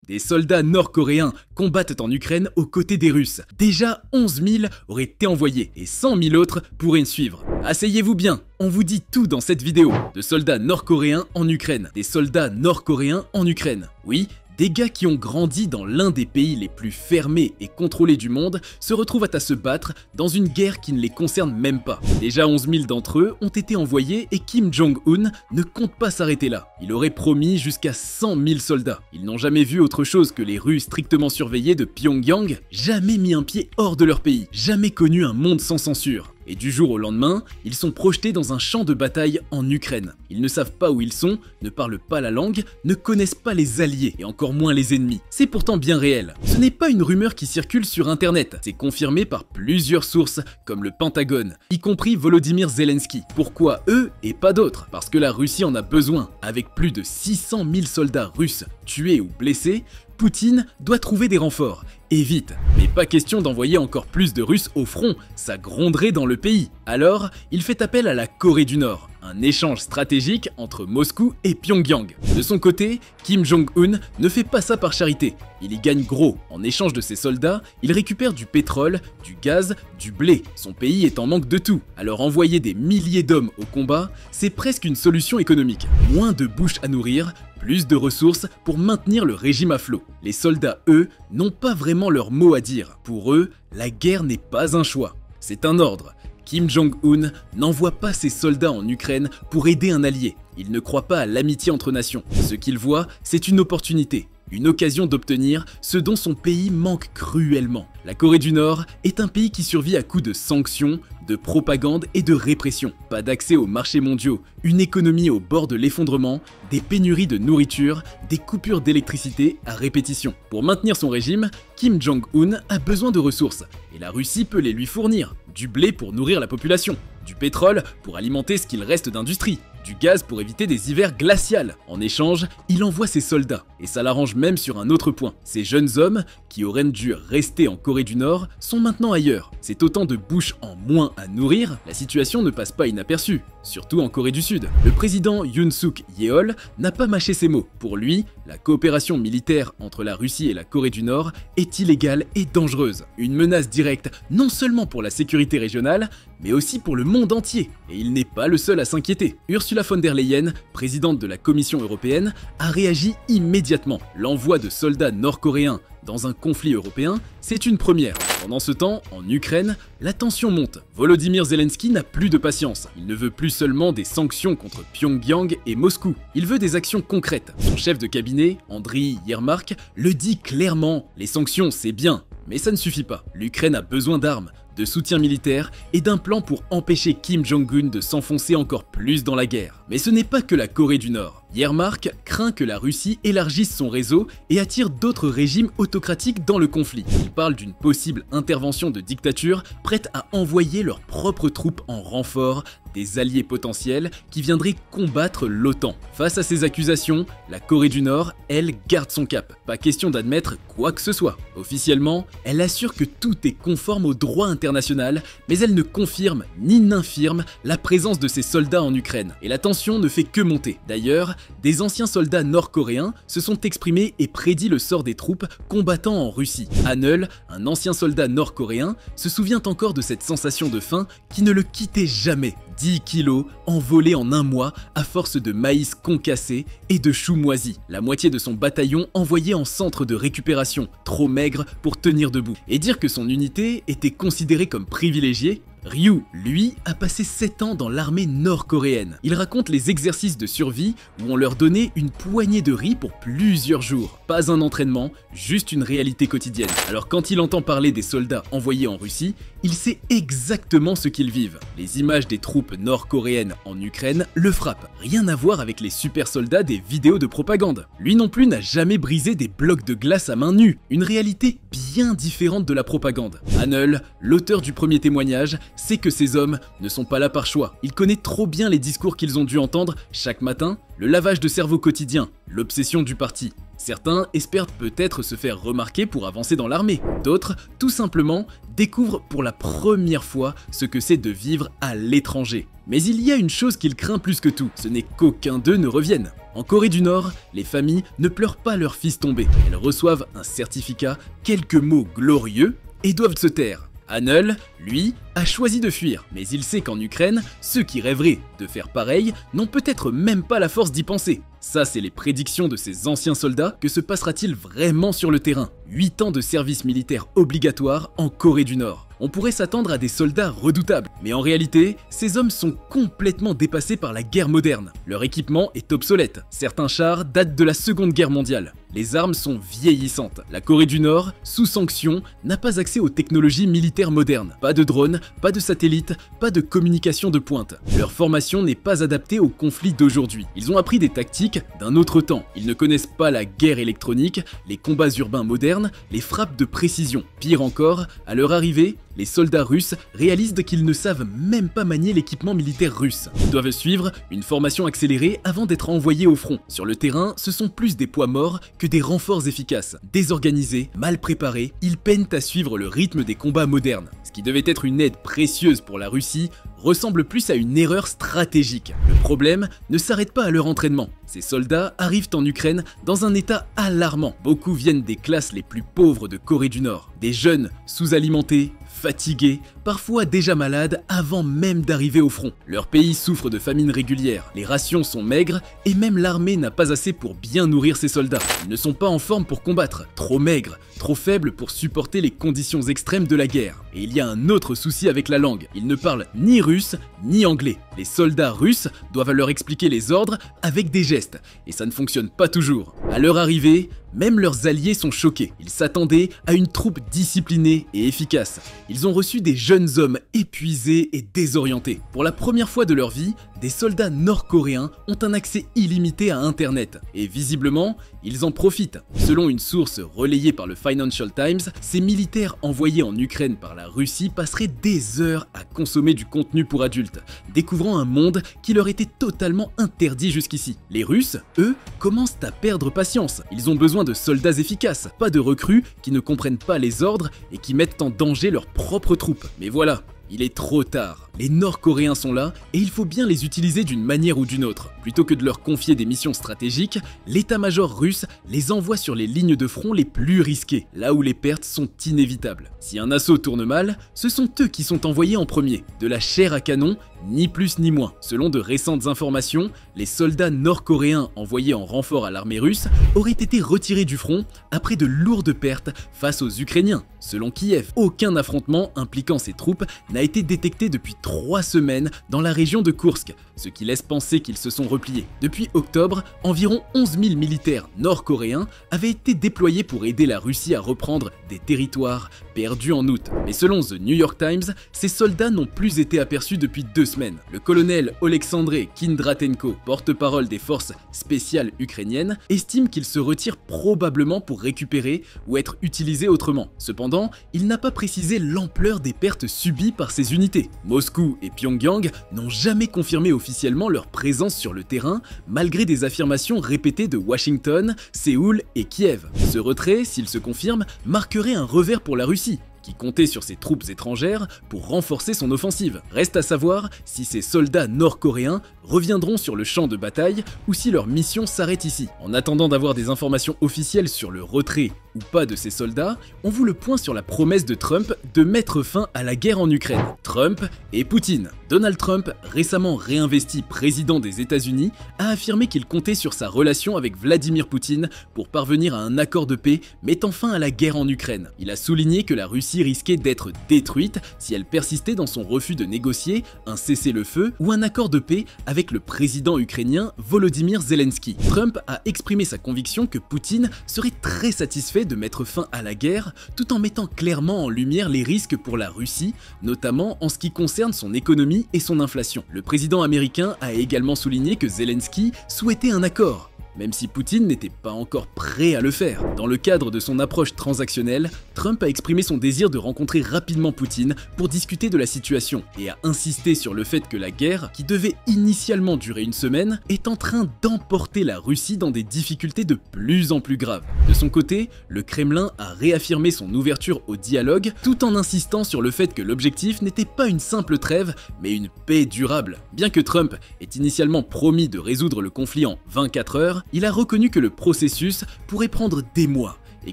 Des soldats nord-coréens combattent en Ukraine aux côtés des Russes. Déjà 11 000 auraient été envoyés et 100 000 autres pourraient suivre. Asseyez-vous bien, on vous dit tout dans cette vidéo. De soldats nord-coréens en Ukraine. Des soldats nord-coréens en Ukraine. Oui, des gars qui ont grandi dans l'un des pays les plus fermés et contrôlés du monde se retrouvent à se battre dans une guerre qui ne les concerne même pas. Déjà 11 000 d'entre eux ont été envoyés et Kim Jong-un ne compte pas s'arrêter là. Il aurait promis jusqu'à 100 000 soldats. Ils n'ont jamais vu autre chose que les rues strictement surveillées de Pyongyang, jamais mis un pied hors de leur pays, jamais connu un monde sans censure. Et du jour au lendemain, ils sont projetés dans un champ de bataille en Ukraine. Ils ne savent pas où ils sont, ne parlent pas la langue, ne connaissent pas les alliés et encore moins les ennemis. C'est pourtant bien réel. Ce n'est pas une rumeur qui circule sur internet, c'est confirmé par plusieurs sources comme le Pentagone, y compris Volodymyr Zelensky. Pourquoi eux et pas d'autres? Parce que la Russie en a besoin. Avec plus de 600 000 soldats russes tués ou blessés, Poutine doit trouver des renforts, et vite. Mais pas question d'envoyer encore plus de Russes au front, ça gronderait dans le pays. Alors, il fait appel à la Corée du Nord, un échange stratégique entre Moscou et Pyongyang. De son côté, Kim Jong-un ne fait pas ça par charité. Il y gagne gros. En échange de ses soldats, il récupère du pétrole, du gaz, du blé. Son pays est en manque de tout. Alors envoyer des milliers d'hommes au combat, c'est presque une solution économique. Moins de bouches à nourrir, plus de ressources pour maintenir le régime à flot. Les soldats, eux, n'ont pas vraiment leur mot à dire. Pour eux, la guerre n'est pas un choix. C'est un ordre. Kim Jong-un n'envoie pas ses soldats en Ukraine pour aider un allié. Il ne croit pas à l'amitié entre nations. Ce qu'il voit, c'est une opportunité. Une occasion d'obtenir ce dont son pays manque cruellement. La Corée du Nord est un pays qui survit à coups de sanctions, de propagande et de répression. Pas d'accès aux marchés mondiaux, une économie au bord de l'effondrement, des pénuries de nourriture, des coupures d'électricité à répétition. Pour maintenir son régime, Kim Jong-un a besoin de ressources, et la Russie peut les lui fournir. Du blé pour nourrir la population, du pétrole pour alimenter ce qu'il reste d'industrie, du gaz pour éviter des hivers glacials. En échange, il envoie ses soldats, et ça l'arrange même sur un autre point. Ces jeunes hommes, qui auraient dû rester en Corée du Nord, sont maintenant ailleurs. C'est autant de bouches en moins à nourrir, la situation ne passe pas inaperçue, surtout en Corée du Sud. Le président Yoon Suk Yeol n'a pas mâché ses mots. Pour lui, la coopération militaire entre la Russie et la Corée du Nord est illégale et dangereuse. Une menace directe non seulement pour la sécurité régionale, mais aussi pour le monde entier. Et il n'est pas le seul à s'inquiéter. Ursula von der Leyen, présidente de la Commission européenne, a réagi immédiatement. L'envoi de soldats nord-coréens dans un conflit européen, c'est une première. Pendant ce temps, en Ukraine, la tension monte. Volodymyr Zelensky n'a plus de patience. Il ne veut plus seulement des sanctions contre Pyongyang et Moscou. Il veut des actions concrètes. Son chef de cabinet, Andriy Yermak, le dit clairement. Les sanctions, c'est bien, mais ça ne suffit pas. L'Ukraine a besoin d'armes, de soutien militaire et d'un plan pour empêcher Kim Jong-un de s'enfoncer encore plus dans la guerre. Mais ce n'est pas que la Corée du Nord. Yermak craint que la Russie élargisse son réseau et attire d'autres régimes autocratiques dans le conflit. Il parle d'une possible intervention de dictature prête à envoyer leurs propres troupes en renfort, des alliés potentiels qui viendraient combattre l'OTAN. Face à ces accusations, la Corée du Nord, elle, garde son cap. Pas question d'admettre quoi que ce soit. Officiellement, elle assure que tout est conforme au droit international, mais elle ne confirme ni n'infirme la présence de ses soldats en Ukraine. Et la tension ne fait que monter. D'ailleurs, des anciens soldats nord-coréens se sont exprimés et prédit le sort des troupes combattant en Russie. Hanul, un ancien soldat nord-coréen, se souvient encore de cette sensation de faim qui ne le quittait jamais. 10 kilos envolés en un mois à force de maïs concassé et de choux moisis. La moitié de son bataillon envoyé en centre de récupération, trop maigre pour tenir debout. Et dire que son unité était considérée comme privilégiée, Ryu, lui, a passé 7 ans dans l'armée nord-coréenne. Il raconte les exercices de survie où on leur donnait une poignée de riz pour plusieurs jours. Pas un entraînement, juste une réalité quotidienne. Alors quand il entend parler des soldats envoyés en Russie, il sait exactement ce qu'ils vivent. Les images des troupes nord-coréennes en Ukraine le frappent. Rien à voir avec les super soldats des vidéos de propagande. Lui non plus n'a jamais brisé des blocs de glace à main nue. Une réalité bien différente de la propagande. Hanul, l'auteur du premier témoignage, sait que ces hommes ne sont pas là par choix. Il connaît trop bien les discours qu'ils ont dû entendre chaque matin, le lavage de cerveau quotidien, l'obsession du parti. Certains espèrent peut-être se faire remarquer pour avancer dans l'armée, d'autres, tout simplement, découvrent pour la première fois ce que c'est de vivre à l'étranger. Mais il y a une chose qu'il craint plus que tout, ce n'est qu'aucun d'eux ne revienne. En Corée du Nord, les familles ne pleurent pas leur fils tombé, elles reçoivent un certificat, quelques mots glorieux et doivent se taire. Hanul, lui, a choisi de fuir, mais il sait qu'en Ukraine, ceux qui rêveraient de faire pareil n'ont peut-être même pas la force d'y penser. Ça, c'est les prédictions de ces anciens soldats. Que se passera-t-il vraiment sur le terrain? 8 ans de service militaire obligatoire en Corée du Nord. On pourrait s'attendre à des soldats redoutables, mais en réalité, ces hommes sont complètement dépassés par la guerre moderne. Leur équipement est obsolète, certains chars datent de la Seconde Guerre mondiale. Les armes sont vieillissantes. La Corée du Nord, sous sanction, n'a pas accès aux technologies militaires modernes. Pas de drones, pas de satellites, pas de communication de pointe. Leur formation n'est pas adaptée aux conflits d'aujourd'hui. Ils ont appris des tactiques d'un autre temps. Ils ne connaissent pas la guerre électronique, les combats urbains modernes, les frappes de précision. Pire encore, à leur arrivée, les soldats russes réalisent qu'ils ne savent même pas manier l'équipement militaire russe. Ils doivent suivre une formation accélérée avant d'être envoyés au front. Sur le terrain, ce sont plus des poids morts que des renforts efficaces. Désorganisés, mal préparés, ils peinent à suivre le rythme des combats modernes. Ce qui devait être une aide précieuse pour la Russie ressemble plus à une erreur stratégique. Le problème ne s'arrête pas à leur entraînement. Ces soldats arrivent en Ukraine dans un état alarmant. Beaucoup viennent des classes les plus pauvres de Corée du Nord. Des jeunes sous-alimentés, fatigués, parfois déjà malades avant même d'arriver au front. Leur pays souffre de famine régulière, les rations sont maigres et même l'armée n'a pas assez pour bien nourrir ses soldats. Ils ne sont pas en forme pour combattre, trop maigres, trop faibles pour supporter les conditions extrêmes de la guerre. Et il y a un autre souci avec la langue, ils ne parlent ni russe ni anglais. Les soldats russes doivent leur expliquer les ordres avec des gestes, et ça ne fonctionne pas toujours. À leur arrivée, même leurs alliés sont choqués. Ils s'attendaient à une troupe disciplinée et efficace. Ils ont reçu des jeunes hommes épuisés et désorientés. Pour la première fois de leur vie, des soldats nord-coréens ont un accès illimité à Internet. Et visiblement, ils en profitent. Selon une source relayée par le Financial Times, ces militaires envoyés en Ukraine par la Russie passeraient des heures à consommer du contenu pour adultes, découvrant un monde qui leur était totalement interdit jusqu'ici. Les Russes, eux, commencent à perdre patience. Ils ont besoin de soldats efficaces, pas de recrues qui ne comprennent pas les ordres et qui mettent en danger leurs propres troupes. Mais voilà, il est trop tard. Les Nord-Coréens sont là et il faut bien les utiliser d'une manière ou d'une autre. Plutôt que de leur confier des missions stratégiques, l'état-major russe les envoie sur les lignes de front les plus risquées, là où les pertes sont inévitables. Si un assaut tourne mal, ce sont eux qui sont envoyés en premier. De la chair à canon, ni plus ni moins. Selon de récentes informations, les soldats nord-coréens envoyés en renfort à l'armée russe auraient été retirés du front après de lourdes pertes face aux Ukrainiens. Selon Kiev, aucun affrontement impliquant ces troupes n'a été détecté depuis 3 semaines dans la région de Koursk, ce qui laisse penser qu'ils se sont repliés. Depuis octobre, environ 11 000 militaires nord-coréens avaient été déployés pour aider la Russie à reprendre des territoires perdus en août. Mais selon The New York Times, ces soldats n'ont plus été aperçus depuis 2 semaines. Le colonel Oleksandr Kindratenko, porte-parole des forces spéciales ukrainiennes, estime qu'il se retire probablement pour récupérer ou être utilisé autrement. Cependant, il n'a pas précisé l'ampleur des pertes subies par ces unités. Moscou et Pyongyang n'ont jamais confirmé officiellement leur présence sur le terrain, malgré des affirmations répétées de Washington, Séoul et Kiev. Ce retrait, s'il se confirme, marquerait un revers pour la Russie, qui comptait sur ses troupes étrangères pour renforcer son offensive. Reste à savoir si ces soldats nord-coréens reviendront sur le champ de bataille ou si leur mission s'arrête ici. En attendant d'avoir des informations officielles sur le retrait ou pas de ces soldats, on vous le point sur la promesse de Trump de mettre fin à la guerre en Ukraine. Trump et Poutine. Donald Trump, récemment réinvesti président des États-Unis, a affirmé qu'il comptait sur sa relation avec Vladimir Poutine pour parvenir à un accord de paix mettant fin à la guerre en Ukraine. Il a souligné que la Russie risquait d'être détruite si elle persistait dans son refus de négocier un cessez-le-feu ou un accord de paix avec le président ukrainien Volodymyr Zelensky. Trump a exprimé sa conviction que Poutine serait très satisfait de mettre fin à la guerre tout en mettant clairement en lumière les risques pour la Russie, notamment en ce qui concerne son économie et son inflation. Le président américain a également souligné que Zelensky souhaitait un accord. même si Poutine n'était pas encore prêt à le faire. Dans le cadre de son approche transactionnelle, Trump a exprimé son désir de rencontrer rapidement Poutine pour discuter de la situation et a insisté sur le fait que la guerre, qui devait initialement durer une semaine, est en train d'emporter la Russie dans des difficultés de plus en plus graves. De son côté, le Kremlin a réaffirmé son ouverture au dialogue tout en insistant sur le fait que l'objectif n'était pas une simple trêve, mais une paix durable. Bien que Trump ait initialement promis de résoudre le conflit en 24 heures, il a reconnu que le processus pourrait prendre des mois et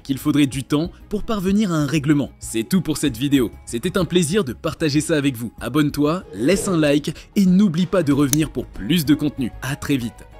qu'il faudrait du temps pour parvenir à un règlement. C'est tout pour cette vidéo. C'était un plaisir de partager ça avec vous. Abonne-toi, laisse un like et n'oublie pas de revenir pour plus de contenu. À très vite.